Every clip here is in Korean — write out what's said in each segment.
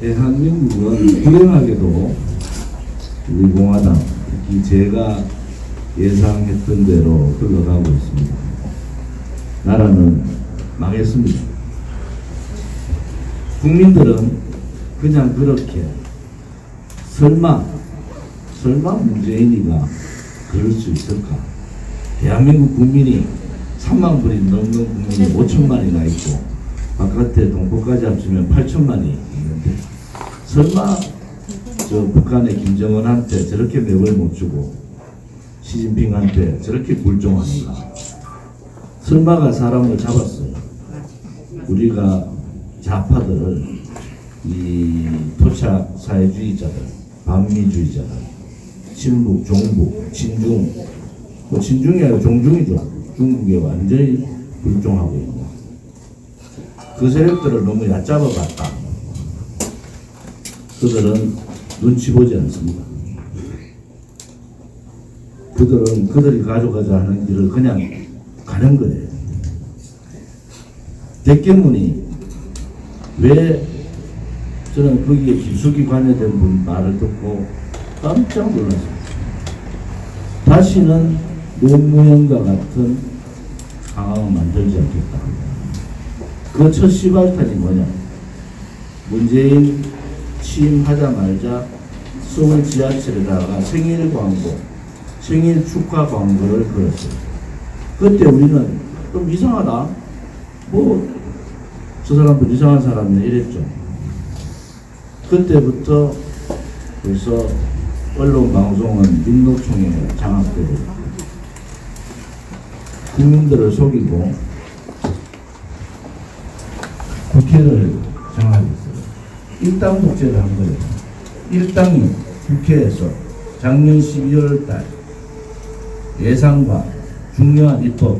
대한민국은 불행하게도 우리 공화당, 특히 제가 예상했던 대로 흘러가고 있습니다. 나라는 망했습니다. 국민들은 그냥 그렇게 설마 문재인이가 그럴 수 있을까? 대한민국 국민이 3만 불이 넘는 국민이 5천만이나 있고 바깥에 동포까지 합치면 8천만이 있는데 설마 저 북한의 김정은한테 저렇게 맥을 못 주고 시진핑한테 저렇게 굴종하는가? 설마가 사람을 잡았어요. 우리가 좌파들을 이 토착 사회주의자들, 반미주의자들, 친북, 종북, 친중, 뭐 친중이 아니라 종중이죠. 중국에 완전히 불종하고 있고 그 세력들을 너무 얕잡아봤다. 그들은 눈치 보지 않습니다. 그들은 그들이 가져가자 하는 길을 그냥 가는 거예요. 대깨문이 왜 저는 거기에 기숙이 관여된 분 말을 듣고 깜짝 놀랐어요. 다시는 노무현과 같은 상황을 만들지 않겠다. 그 첫 시발탄이 뭐냐? 문재인 취임하자마자 서울 지하철에다가 생일 광고, 생일 축하 광고를 걸었어요. 그때 우리는 좀 이상하다. 뭐 저 사람도 이상한 사람이네 이랬죠. 그때부터 벌써 언론 방송은 민노총에 장악되고 국민들을 속이고 국회를 장악했어요. 일당 독재를 한 거예요. 일당이 국회에서 작년 12월 달 예산과 중요한 입법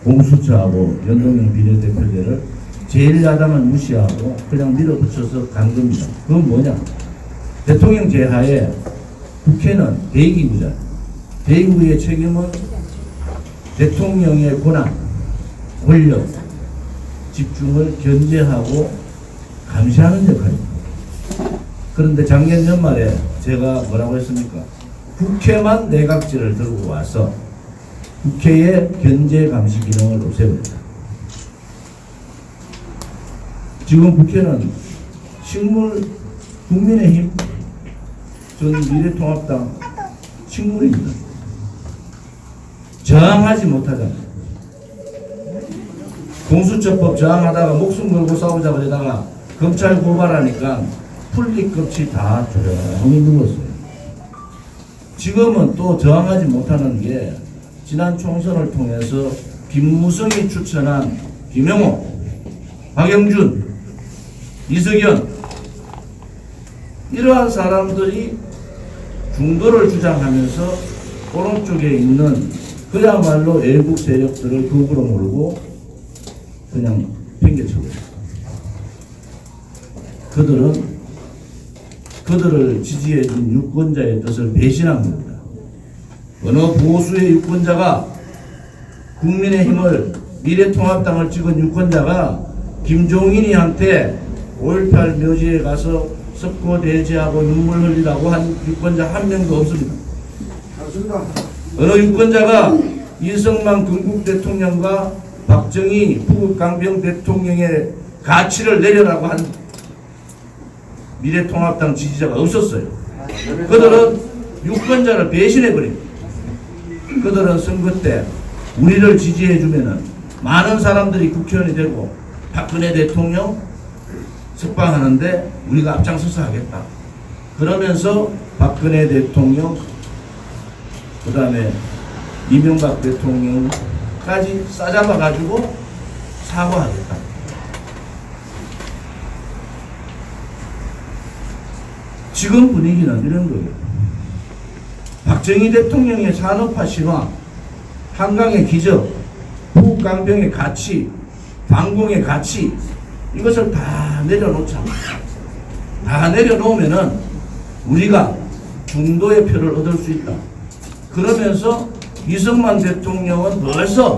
공수처하고 연동형 비례대표제를 제1야당을 무시하고 그냥 밀어붙여서 간 겁니다. 그건 뭐냐? 대통령 제하에 국회는 대의기구잖아요. 대의기구의 책임은 대통령의 권한, 권력, 집중을 견제하고 감시하는 역할입니다. 그런데 작년 연말에 제가 뭐라고 했습니까? 국회만 내각제를 들고 와서 국회의 견제 감시 기능을 없애버렸다. 지금 국회는 식물, 국민의힘, 전 미래통합당 식물입니다. 저항하지 못하잖아요. 공수처법 저항하다가 목숨 걸고 싸우자고 하다가 검찰 고발하니까 풀릴 것이 다 조용히 누웠어요. 지금은 또 저항하지 못하는 게 지난 총선을 통해서 김무성이 추천한 김영호, 박영준, 이석연 이러한 사람들이 중도를 주장하면서 오른쪽에 있는 그야말로 외국 세력들을 극으로 몰고 그냥 팽개쳐버려요. 그들을 지지해준 유권자의 뜻을 배신한 겁니다. 어느 보수의 유권자가 국민의힘을 미래통합당을 찍은 유권자가 김종인이한테 5.18 묘지에 가서 석고 대지하고 눈물 흘리라고 한 유권자 한 명도 없습니다. 어느 유권자가 이승만 건국 대통령과 박정희 북 강병 대통령의 가치를 내려라고 한 미래통합당 지지자가 없었어요. 그들은 유권자를 배신해버립니다. 그들은 선거 때 우리를 지지해주면은 많은 사람들이 국회의원이 되고 박근혜 대통령 석방하는데 우리가 앞장서서 하겠다. 그러면서 박근혜 대통령 그 다음에 이명박 대통령까지 싸잡아가지고 사과하겠다. 지금 분위기는 이런 거예요. 박정희 대통령의 산업화 신화, 한강의 기적, 북강병의 가치, 방공의 가치 이것을 다 내려놓자. 다 내려놓으면은 우리가 중도의 표를 얻을 수 있다. 그러면서 이승만 대통령은 벌써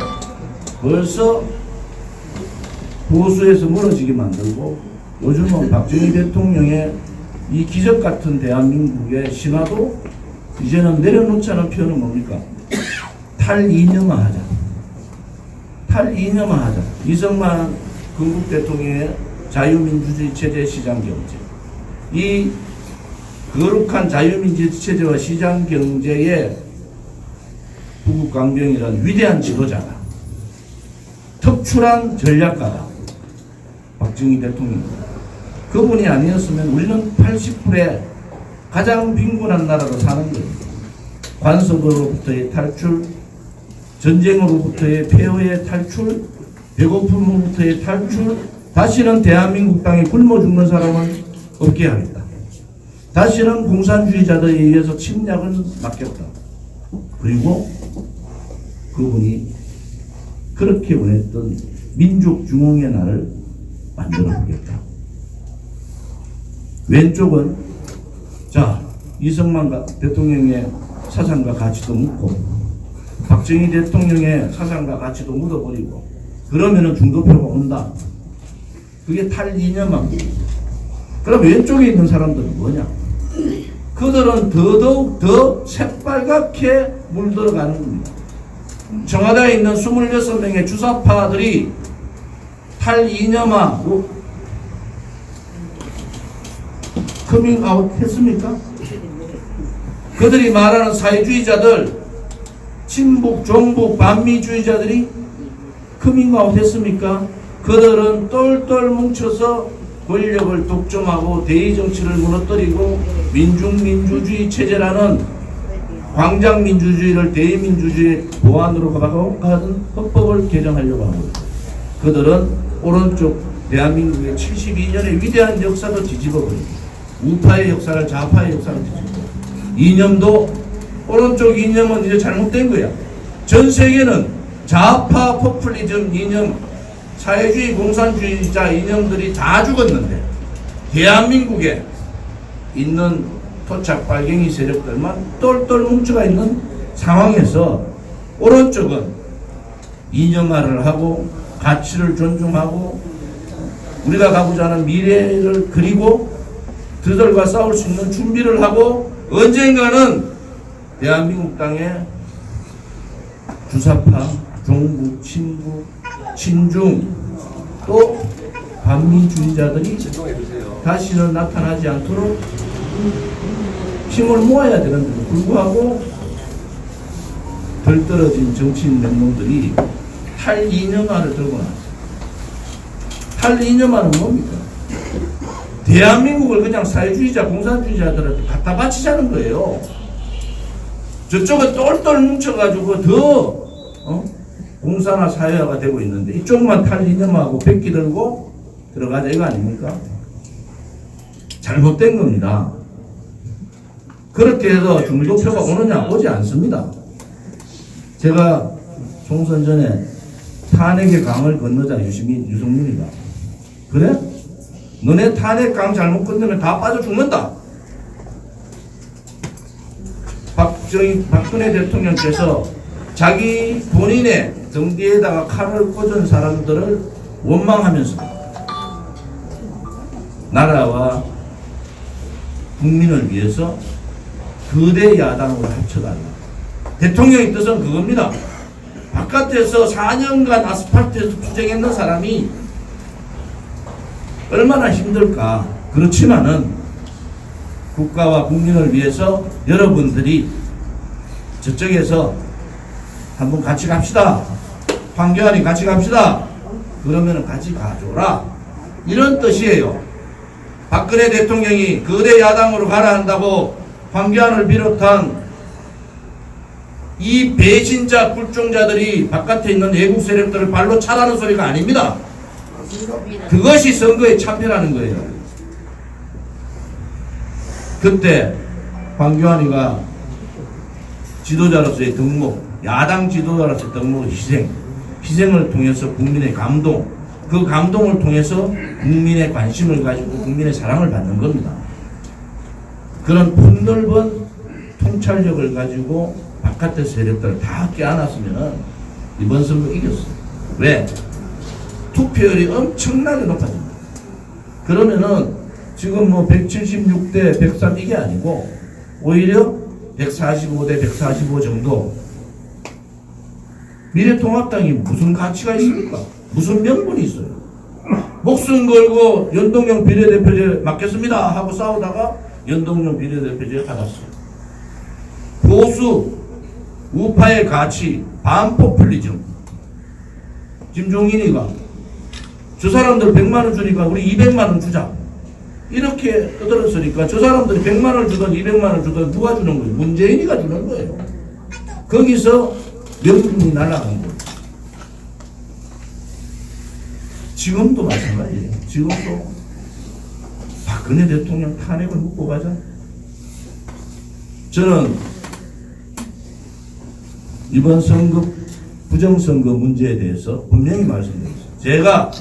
보수에서 멀어지게 만들고 요즘은 박정희 대통령의 이 기적 같은 대한민국의 신화도 이제는 내려놓자는 표현은 뭡니까? 탈이념화하자. 탈이념화하자. 이승만 건국 대통령의 자유민주주의 체제 시장경제. 이 거룩한 자유민주주의 체제와 시장경제의 부국강병이라는 위대한 지도자다. 특출한 전략가다. 박정희 대통령입니다. 그분이 아니었으면 우리는 80%의 가장 빈곤한 나라로 사는 거예요. 관습으로부터의 탈출, 전쟁으로부터의 폐허의 탈출, 배고픔으로부터의 탈출, 다시는 대한민국 땅에 굶어 죽는 사람은 없게 하겠다. 다시는 공산주의자들에 의해서 침략은 막겠다. 그리고 그분이 그렇게 원했던 민족 중흥의 날을 만들어 보겠다. 왼쪽은 자 이승만 대통령의 사상과 가치도 묻고 박정희 대통령의 사상과 가치도 묻어버리고 그러면은 중도표가 온다. 그게 탈이념합니다. 그럼 왼쪽에 있는 사람들은 뭐냐? 그들은 더더욱 더 새빨갛게 물들어가는 겁니다. 청와대에 있는 26명의 주사파들이 탈이념화 커밍아웃 했습니까? 그들이 말하는 사회주의자들, 친북, 종북, 반미주의자들이 커밍아웃 했습니까? 그들은 똘똘 뭉쳐서 권력을 독점하고 대의정치를 무너뜨리고 민중민주주의 체제라는 광장민주주의를 대의민주주의 보완으로 가고 하는 헌법을 개정하려고 하고 그들은 오른쪽 대한민국의 72년의 위대한 역사도 뒤집어버리고 우파의 역사를 좌파의 역사를 뒤집고 이념도 오른쪽 이념은 이제 잘못된 거야. 전 세계는 좌파 포퓰리즘 이념 사회주의 공산주의자 이념들이 다 죽었는데 대한민국에 있는 토착 빨갱이 세력들만 똘똘 뭉쳐가 있는 상황에서 오른쪽은 이념화를 하고 가치를 존중하고 우리가 가고자 하는 미래를 그리고 그들과 싸울 수 있는 준비를 하고 언젠가는 대한민국 땅에 주사파, 종북, 친북, 친중 또 반미주의자들이 다시는 나타나지 않도록 힘을 모아야 되는데도 불구하고 덜 떨어진 정치인 몇 놈들이 탈이념화를 들고 나왔어요. 탈이념화는 뭡니까? 대한민국을 그냥 사회주의자, 공산주의자들한테 갖다 바치자는 거예요. 저쪽은 똘똘 뭉쳐가지고 더 공산화 사회화가 되고 있는데 이쪽만 탈이념하고 백기 들고 들어가자 이거 아닙니까? 잘못된 겁니다. 그렇게 해서 중도표가 오느냐 오지 않습니다. 제가 총선 전에 탄핵의 강을 건너자 유승민이가 그래? 너네 탄핵 강 잘못 건너면 다 빠져 죽는다. 박근혜 대통령께서 자기 본인의 등 뒤에다가 칼을 꽂은 사람들을 원망하면서 나라와 국민을 위해서 거대 야당으로 합쳐달라. 대통령의 뜻은 그겁니다. 바깥에서 4년간 아스팔트에서 투쟁했는 사람이 얼마나 힘들까. 그렇지만은 국가와 국민을 위해서 여러분들이 저쪽에서 한번 같이 갑시다. 황교안이 같이 갑시다. 그러면은 같이 가줘라. 이런 뜻이에요. 박근혜 대통령이 거대 야당으로 가라 한다고 황교안을 비롯한 이 배신자 굴종자들이 바깥에 있는 외국 세력들을 발로 차라는 소리가 아닙니다. 그것이 선거에 참패라는 거예요. 그때 황교안이가 지도자로서의 덕목, 야당 지도자로서의 덕목 희생을 통해서 국민의 감동, 그 감동을 통해서 국민의 관심을 가지고 국민의 사랑을 받는 겁니다. 그런 폭넓은 통찰력을 가지고 바깥의 세력들을 다 껴안았으면 이번 선거 이겼어요. 왜? 투표율이 엄청나게 높아집니다. 그러면은 지금 뭐 176대 103 이게 아니고 오히려 145대 145 정도. 미래통합당이 무슨 가치가 있습니까? 무슨 명분이 있어요? 목숨 걸고 연동형 비례대표제 맡겠습니다 하고 싸우다가 연동형 비례대표제 받았어요. 보수 우파의 가치 반포퓰리즘. 김종인이가 저 사람들 100만원 주니까 우리 200만원 주자 이렇게 떠들었으니까 저 사람들이 100만원을 주든 200만원을 주든 누가 주는 거예요? 문재인이가 주는 거예요. 거기서 명분이 날아간 거예요. 지금도 마찬가지예요. 지금도 박근혜 대통령 탄핵을 묻고 가자. 저는 이번 선거 부정선거 문제에 대해서 분명히 말씀드리겠습니다. 제가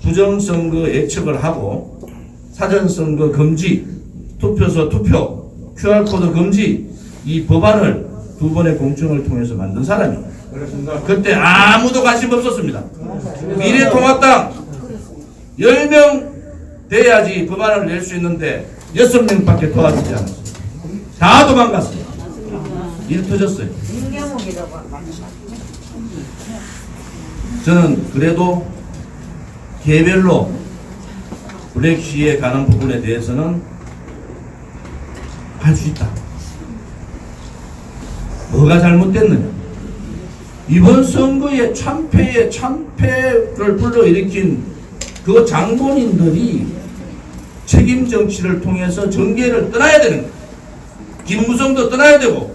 부정선거 예측을 하고 사전선거 금지, 투표소 투표, QR코드 금지 이 법안을 두 번의 공청을 통해서 만든 사람이에요. 그때 아무도 관심 없었습니다. 미래통합당 10명 돼야지 법안을 낼 수 있는데 6명밖에 도와주지 않았어요. 다 도망갔어요. 일 터졌어요. 저는 그래도 개별로 블랙시에 관한 부분에 대해서는 할 수 있다. 뭐가 잘못됐느냐? 이번 선거에 참패를 불러일으킨 그 장본인들이 책임 정치를 통해서 정계를 떠나야 되는 거예요. 김무성도 떠나야 되고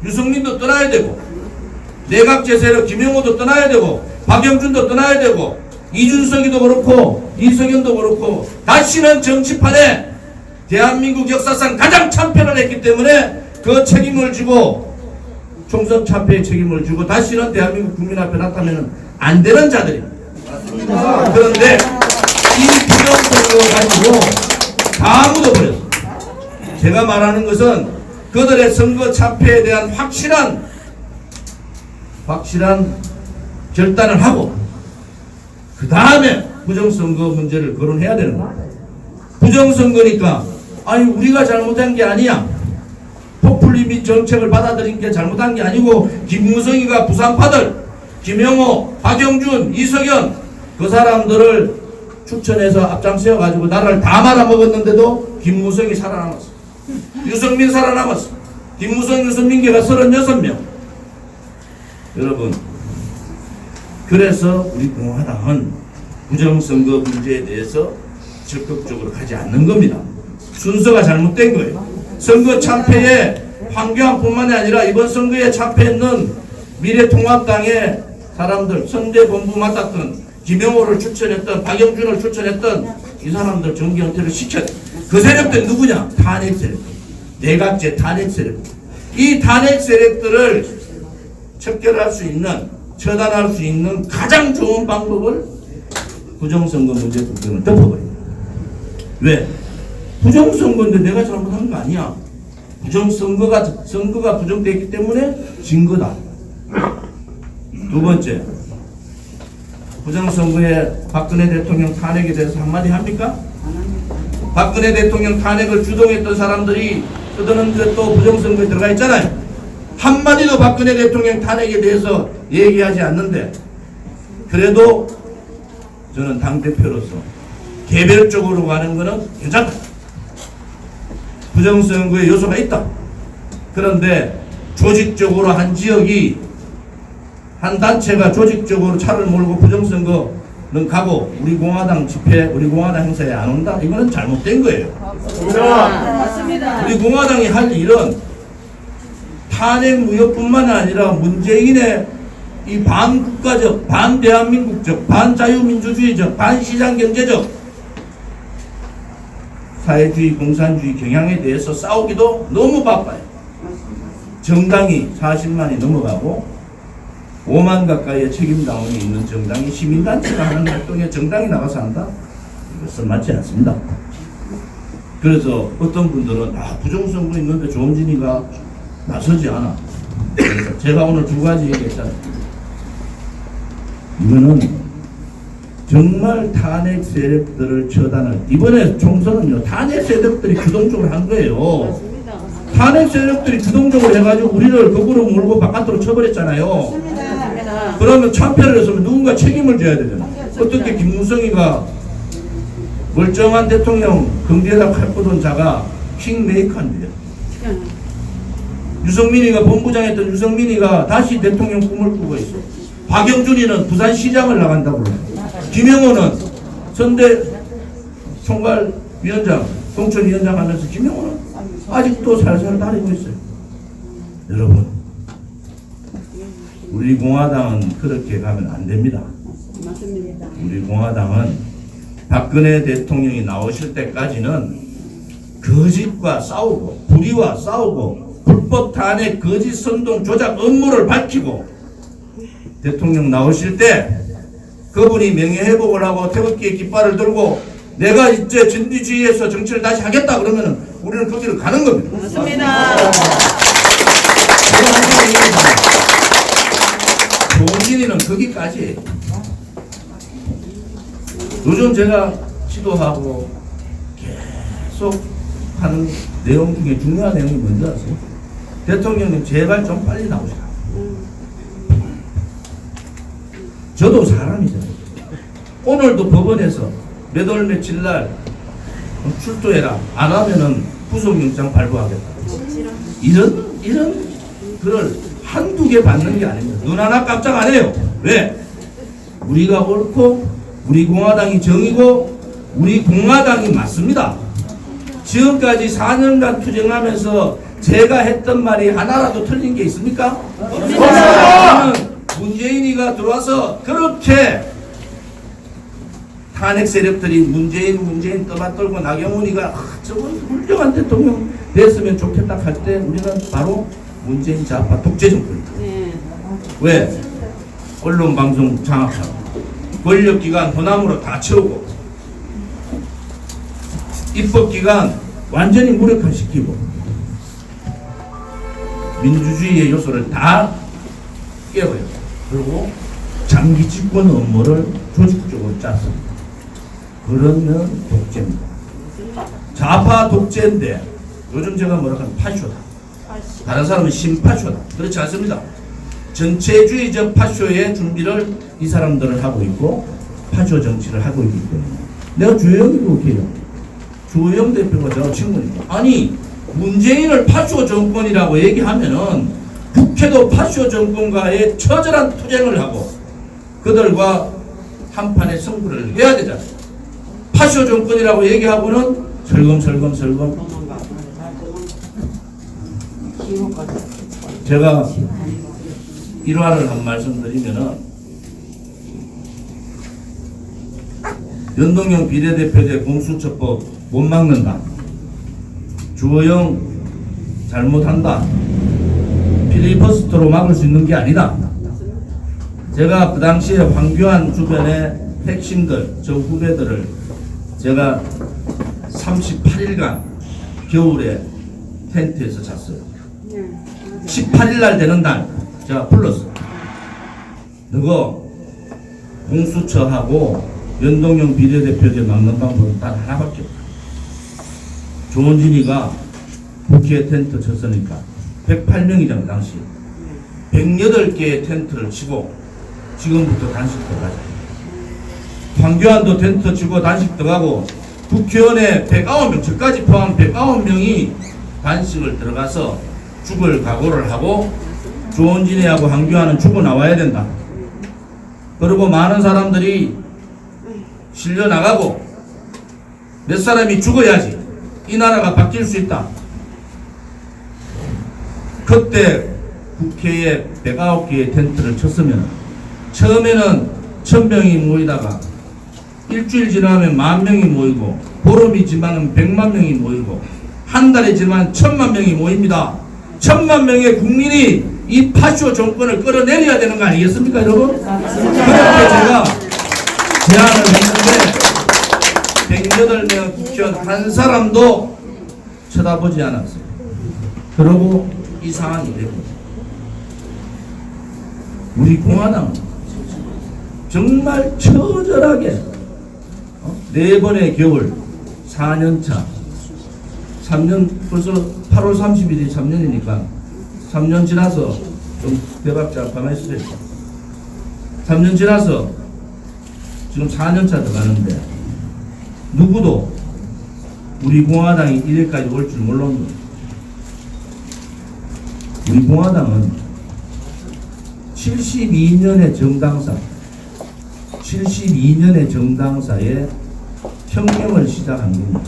유승민도 떠나야 되고 내각 제세력 김영호도 떠나야 되고 박영준도 떠나야 되고 이준석이도 그렇고 이석연도 그렇고 다시는 정치판에 대한민국 역사상 가장 참패를 했기 때문에 그 책임을 지고 총선 참패의 책임을 지고 다시는 대한민국 국민 앞에 나타나면 안 되는 자들입니다. 그런데 이 부정선거 가지고 다 묻어버렸어요. 제가 말하는 것은 그들의 선거 참패에 대한 확실한 결단을 하고 그 다음에 부정선거 문제를 거론해야 되는 겁니다. 부정선거니까 아니 우리가 잘못한 게 아니야. 포퓰리즘 정책을 받아들인 게 잘못한 게 아니고 김무성이가 부산파들 김영호, 박영준, 이석연 그 사람들을 추천해서 앞장세워 가지고 나라를 다 말아먹었는데도 김무성이 살아남았어. 유승민 살아남았어. 김무성, 유승민계가 36명. 여러분 그래서 우리 공화당은 부정선거 문제에 대해서 적극적으로 가지 않는 겁니다. 순서가 잘못된 거예요. 선거 참패에 황교안뿐만이 아니라 이번 선거에 참패했는 미래통합당의 사람들, 선대본부 맡았던 김영호를 추천했던 박영준을 추천했던 이 사람들 정기 은퇴를 시켜야 돼. 그 세력들 누구냐? 탄핵 세력. 내각제 탄핵 세력. 이 탄핵 세력들을 척결할 수 있는, 처단할 수 있는 가장 좋은 방법을 부정선거 문제 국정을 덮어버립니다. 왜? 부정선거인데 내가 잘못한 거 아니야. 선거가 부정됐기 때문에 진 거다. 두 번째, 부정선거에 박근혜 대통령 탄핵에 대해서 한마디 합니까? 박근혜 대통령 탄핵을 주동했던 사람들이 떠드는 또 부정선거에 들어가 있잖아요. 한마디도 박근혜 대통령 탄핵에 대해서 얘기하지 않는데 그래도 저는 당대표로서 개별적으로 가는 거는 괜찮다. 부정선거에 요소가 있다. 그런데 조직적으로 한 지역이 한 단체가 조직적으로 차를 몰고 부정선거는 가고 우리 공화당 집회, 우리 공화당 행사에 안 온다? 이거는 잘못된 거예요. 맞습니다. 우리 공화당이 할 일은 탄핵 무효뿐만 아니라 문재인의 이 반국가적, 반대한민국적, 반자유민주주의적, 반시장경제적 사회주의, 공산주의 경향에 대해서 싸우기도 너무 바빠요. 정당이 40만이 넘어가고 5만 가까이의 책임당원이 있는 정당이 시민단체가 하는 활동에 정당이 나가서 한다? 이것은 맞지 않습니다. 그래서 어떤 분들은 부정선거 있는데 조원진이가 나서지 않아. 그래서 제가 오늘 두 가지 얘기했잖아요. 이거는 정말 탄핵 세력들을 처단할 이번에 총선은요 탄핵 세력들이 주동적으로 한 거예요. 맞습니다. 탄핵 세력들이 주동적으로 해가지고 우리를 거꾸로 몰고 바깥으로 쳐버렸잖아요. 맞습니다. 그러면 참패를 했으면 누군가 책임을 져야 되잖아요. 어떻게 김무성이가 멀쩡한 대통령 경제에다 칼 꽂은 자가 킹메이커인데요. 유성민이가 본부장했던 유성민이가 다시 대통령 꿈을 꾸고 있어. 박영준이는 부산시장을 나간다고 그래요. 김영호는 선대 총괄위원장, 공천위원장 하면서 김영호는 아직도 살살 다니고 있어요. 여러분, 우리 공화당은 그렇게 가면 안 됩니다. 맞습니다. 우리 공화당은 박근혜 대통령이 나오실 때까지는 거짓과 싸우고 불의와 싸우고 불법 탄핵 거짓 선동 조작 업무를 밝히고 대통령 나오실 때 그분이 명예회복을 하고 태극기의 깃발을 들고 내가 이제 진리주의에서 정치를 다시 하겠다 그러면은 우리는 그 길을 가는 겁니다. 맞습니다. 제가 항상 얘기합니다. 조은진이는 거기까지예요. 요즘 제가 지도하고 계속 하는 내용 중에 중요한 내용이 뭔지 아세요? 대통령님 제발 좀 빨리 나오시라. 저도 사람이잖아요. 오늘도 법원에서 몇 월 며칠 날 출두해라. 안 하면은 구속영장 발부하겠다. 이런 글을 한두 개 받는 게 아닙니다. 눈 하나 깜짝 안 해요. 왜? 우리가 옳고 우리 공화당이 정이고 우리 공화당이 맞습니다. 지금까지 4년간 투쟁하면서 제가 했던 말이 하나라도 틀린 게 있습니까? 없습니다. 문재인이가 들어와서 그렇게 탄핵 세력들이 문재인 떠받들고 나경원이가 저건 훌륭한 대통령 됐으면 좋겠다 할 때 우리는 바로 문재인 좌파 독재 정권이다. 네. 왜? 언론 방송 장악하고 권력기관 호남으로 다 채우고 입법기관 완전히 무력화시키고 민주주의의 요소를 다 깨워요. 그리고 장기 집권 업무를 조직적으로 짰습니다. 그러면 독재입니다. 좌파 독재인데 요즘 제가 뭐라 하면 파쇼다. 다른 사람은 신파쇼다. 그렇지 않습니다. 전체주의적 파쇼의 준비를 이 사람들은 하고 있고 파쇼 정치를 하고 있기 때문에 내가 주호영이 그렇게요. 주호영 대표가 저하고 친구니까 아니 문재인을 파쇼 정권이라고 얘기하면은 국회도 파쇼 정권과의 처절한 투쟁을 하고 그들과 한판의 승부를 해야 되잖아요. 파쇼 정권이라고 얘기하고는 설검설검 제가 일화를 한 말씀 드리면은 연동형 비례대표제 공수처법 못 막는다. 주호영 잘못한다. 필리버스터로 막을 수 있는 게 아니다. 제가 그 당시에 황교안 주변의 핵심들, 저 후배들을 제가 38일간 겨울에 텐트에서 잤어요. 18일 날 되는 날 제가 불렀어요. 너가 공수처하고 연동형 비례대표제 막는 방법은 딱 하나밖에 없다. 조원진이가 국회에 텐트 쳤으니까 108명이잖아 당시. 108개의 텐트를 치고 지금부터 단식 들어가자. 황교안도 텐트 치고 단식 들어가고 국회의원에 109명, 저까지 포함 109명이 단식을 들어가서 죽을 각오를 하고 조원진이하고 황교안은 죽어 나와야 된다. 그리고 많은 사람들이 실려 나가고 몇 사람이 죽어야지 이 나라가 바뀔 수 있다. 그때 국회에 109개의 텐트를 쳤으면 처음에는 1000명이 모이다가 일주일 지나면 10,000명이 모이고 보름이 지나면 100만 명이 모이고 한 달이 지나면 1000만 명이 모입니다. 1000만 명의 국민이 이 파쇼 정권을 끌어내려야 되는 거 아니겠습니까, 여러분? 그렇게 제가 제안을 했는데 108명 국회의원 한 사람도 쳐다보지 않았어요. 그러고 이 상황이 되고 우리 공화당은 정말 처절하게 4번의 겨울 4년차 3년 벌써 8월 30일이 3년이니까 3년 지나서 좀 대박자 가만히 있으세요. 3년 지나서 지금 4년차 들어가는데 누구도 우리 공화당이 이래까지 올 줄 몰랐는 거예요. 우리 공화당은 72년의 정당사에 혁명을 시작한 겁니다.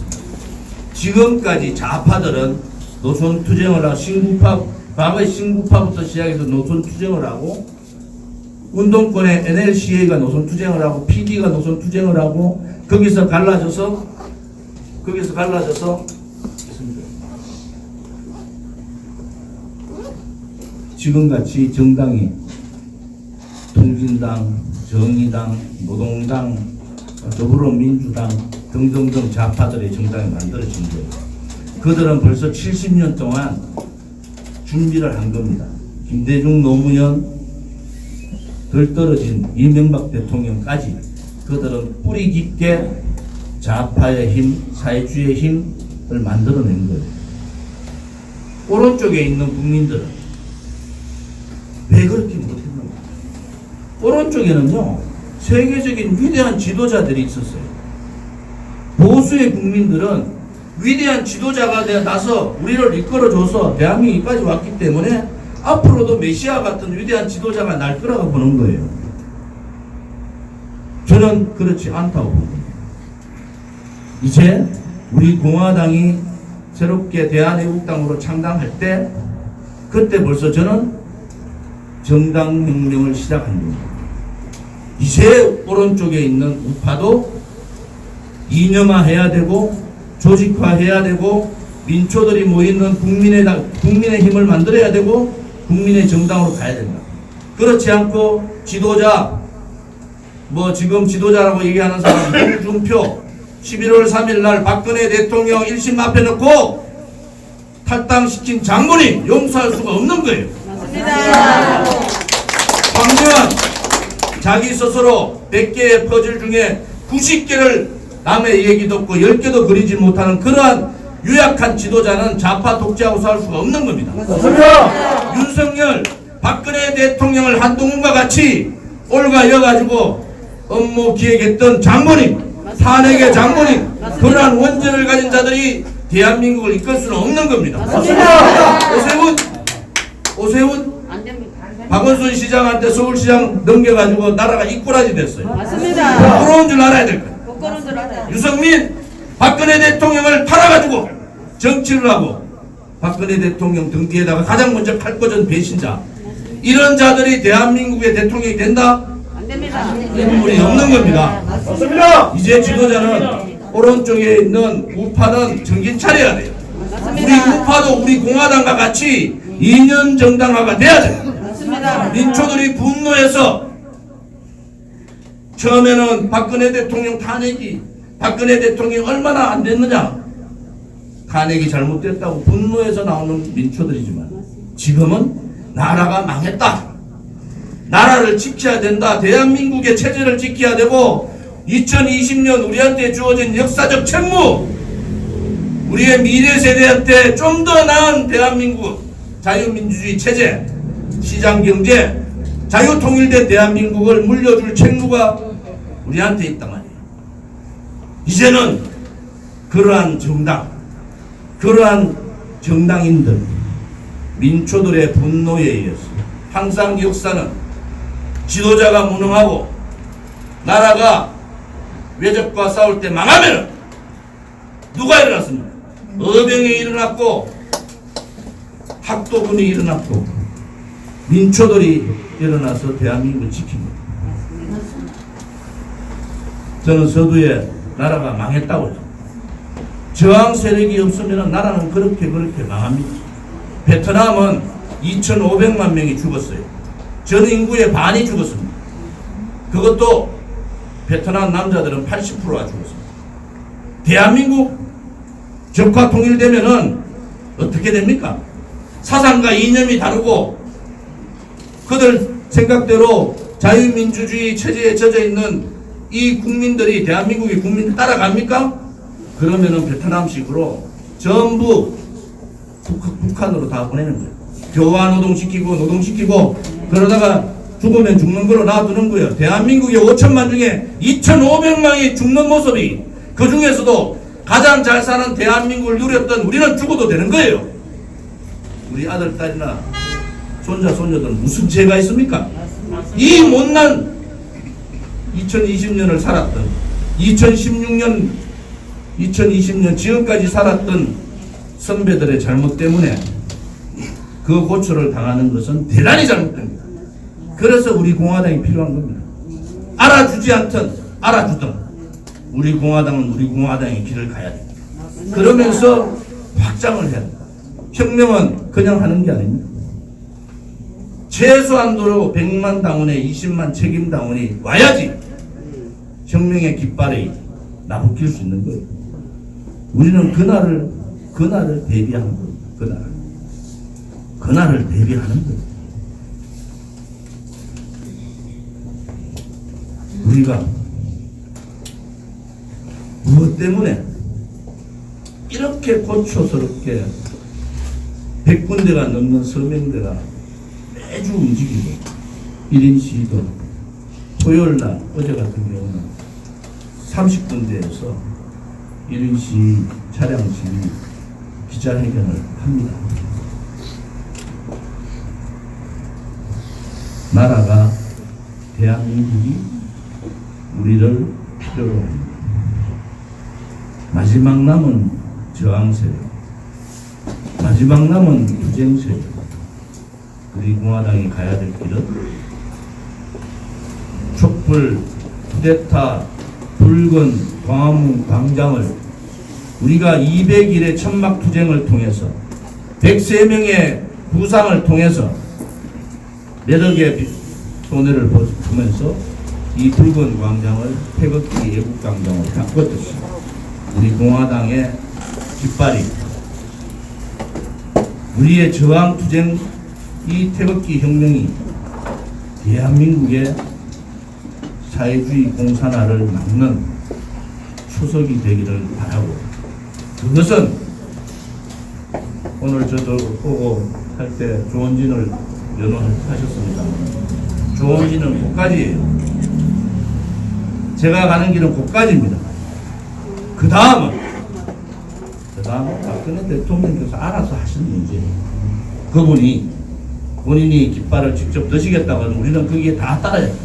지금까지 좌파들은 노선 투쟁을 하고 과거의 신구파부터 시작해서 노선 투쟁을 하고 운동권의 NLCA가 노선 투쟁을 하고 PD가 노선 투쟁을 하고 거기서 갈라져서 지금같이 정당이 통진당, 정의당, 노동당, 더불어민주당 등등등 좌파들의 정당이 만들어진 거예요. 그들은 벌써 70년 동안 준비를 한 겁니다. 김대중, 노무현, 덜 떨어진 이명박 대통령까지 그들은 뿌리 깊게 좌파의 힘, 사회주의의 힘을 만들어낸 거예요. 오른쪽에 있는 국민들은 왜 그렇게 못했는가? 오른쪽에는요, 세계적인 위대한 지도자들이 있었어요. 보수의 국민들은 위대한 지도자가 나서 우리를 이끌어줘서 대한민국까지 왔기 때문에 앞으로도 메시아 같은 위대한 지도자가 날 거라고 보는 거예요. 저는 그렇지 않다고 봅니다. 이제 우리 공화당이 새롭게 대한애국당으로 창당할 때 그때 벌써 저는 정당혁명을 시작한 겁니다. 이제 오른쪽에 있는 우파도 이념화해야 되고 조직화해야 되고 민초들이 모이는 국민의 힘을 만들어야 되고 국민의 정당으로 가야 된다. 그렇지 않고 지도자 지금 지도자라고 얘기하는 사람 홍준표 11월 3일 날 박근혜 대통령 1심 앞에 놓고 탈당시킨 장본인 용서할 수가 없는 거예요. 맞습니다. 황교안 자기 스스로 100개의 퍼즐 중에 90개를 남의 얘기 듣고 10개도 그리지 못하는 그러한 유약한 지도자는 좌파 독재하고 살 수가 없는 겁니다. 맞습니다. 윤석열 박근혜 대통령을 한동훈과 같이 올가여가지고 업무 기획했던 장본인 탄핵의 장본인 그러한 원전을 가진 자들이 대한민국을 이끌 수는 없는 겁니다. 맞습니다. 오세훈 안 됩니다. 박원순 시장한테 서울시장 넘겨가지고 나라가 이꾸라지 됐어요. 맞습니다. 부끄러운 줄 알아야 될 거예요. 부끄러운 줄 알아요. 유승민 박근혜 대통령을 팔아가지고 정치를 하고 박근혜 대통령 등 뒤에다가 가장 먼저 칼 꽂은 배신자 이런 자들이 대한민국의 대통령이 된다? 안 됩니다. 인물이 없는 겁니다. 맞습니다. 이제 지도자는 오른쪽에 있는 우파는 정신 차려야 돼요. 우리 맞습니다. 우파도 우리 공화당과 같이 2년 정당화가 돼야 돼요. 맞습니다. 민초들이 분노해서 처음에는 박근혜 대통령 탄핵이 박근혜 대통령이 얼마나 안 됐느냐 탄핵이 잘못됐다고 분노해서 나오는 민초들이지만 지금은 나라가 망했다. 나라를 지켜야 된다. 대한민국의 체제를 지켜야 되고 2020년 우리한테 주어진 역사적 책무 우리의 미래 세대한테 좀 더 나은 대한민국 자유민주주의 체제 시장경제 자유통일된 대한민국을 물려줄 책무가 우리한테 있단 말이에요. 이제는 그러한 정당 그러한 정당인들 민초들의 분노에 의해서 항상 역사는 지도자가 무능하고 나라가 외적과 싸울 때 망하면 누가 일어났습니까? 어병이 일어났고 학도군이 일어났고 민초들이 일어나서 대한민국을 지킨 겁니다. 저는 서두에 나라가 망했다고 해요. 저항 세력이 없으면 나라는 그렇게 망합니다. 베트남은 2,500만 명이 죽었어요. 전 인구의 반이 죽었습니다. 그것도 베트남 남자들은 80%가 죽었습니다. 대한민국 적화 통일되면은 어떻게 됩니까? 사상과 이념이 다르고 그들 생각대로 자유민주주의 체제에 젖어 있는 이 국민들이 대한민국의 국민들 따라갑니까? 그러면은 베트남식으로 전부 북한으로 다 보내는 거예요. 교화 노동시키고 그러다가 죽으면 죽는 걸로 놔두는 거예요. 대한민국의 5천만 중에 2,500명이 죽는 모습이 그 중에서도 가장 잘 사는 대한민국을 누렸던 우리는 죽어도 되는 거예요. 우리 아들, 딸이나 손자, 손녀들은 무슨 죄가 있습니까? 이 못난 2020년을 살았던 2020년 지금까지 살았던 선배들의 잘못 때문에 그 고초를 당하는 것은 대단히 잘못됩니다. 그래서 우리 공화당이 필요한 겁니다. 알아주지 않든 알아주든 우리 공화당은 우리 공화당의 길을 가야 됩니다. 그러면서 확장을 해야 됩니다. 혁명은 그냥 하는 게 아닙니다. 최소한도로 100만 당원에 20만 책임 당원이 와야지 혁명의 깃발이 나부낄 수 있는 거예요. 우리는 그날을 대비하는 거예요. 그날을 대비하는 거예요. 우리가 무엇 때문에 이렇게 고초스럽게 100군데가 넘는 서명대가 매주 움직이고 1인 시위도 토요일날 어제 같은 경우는 30군데에서 1인 시위, 차량 시위, 기자회견을 합니다. 나라가 대한민국이 우리를 필요로 합니다. 마지막 남은 저항세력, 마지막 남은 투쟁세력, 우리 공화당이 가야 될 길은 촛불, 쿠데타, 붉은 광화문 광장을 우리가 200일의 천막투쟁을 통해서 103명의 부상을 통해서 매력의 손해를 보면서 이 붉은 광장을 태극기 애국광장으로 바꿨듯이 우리 공화당의 깃발이 우리의 저항투쟁 이 태극기 혁명이 대한민국의 사회주의 공산화를 막는 초석이 되기를 바라고, 그것은 오늘 저도 보고 할 때 조원진을 연호하셨습니다. 조원진은 곳까지예요. 제가 가는 길은 곳까지입니다. 그 다음은 박근혜 대통령께서 알아서 하신 문제예요. 그분이 본인이 깃발을 직접 드시겠다고 하면 우리는 거기에 다 따라야 돼요.